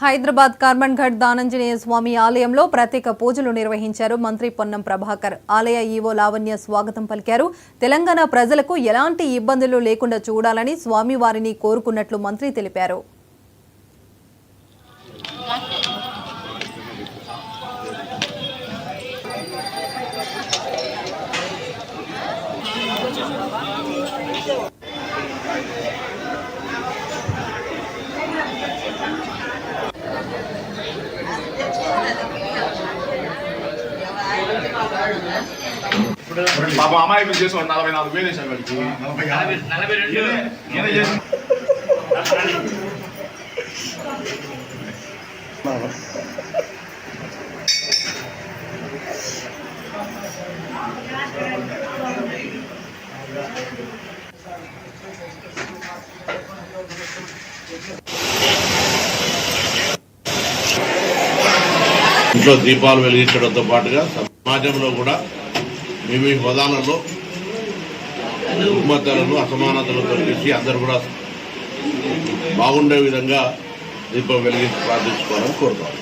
హైదరాబాద్ కర్మన్ఘట్ దానంజనేయ స్వామి ఆలయంలో ప్రత్యేక పూజలు నిర్వహించారు. మంత్రి పొన్నం ప్రభాకర్ ఆలయ ఈవో లావణ్య స్వాగతం పలికారు. తెలంగాణ ప్రజలకు ఎలాంటి ఇబ్బందులు లేకుండా చూడాలని స్వామివారిని కోరుకున్నట్లు మంత్రి తెలిపారు. పాప అమ్మాయి మీద చేసి 44,000 వేసాను వాడికి 42 ఇంట్లో దీపాలు వెలిగించడంతో పాటుగా సమాజంలో కూడా మేము ఈ హోదాలలో రుగ్మతలను అసమానతలను తొలగించి అందరూ కూడా బాగుండే విధంగా దీపం వెలిగించి ప్రార్థించుకోవాలని కోరుతాం.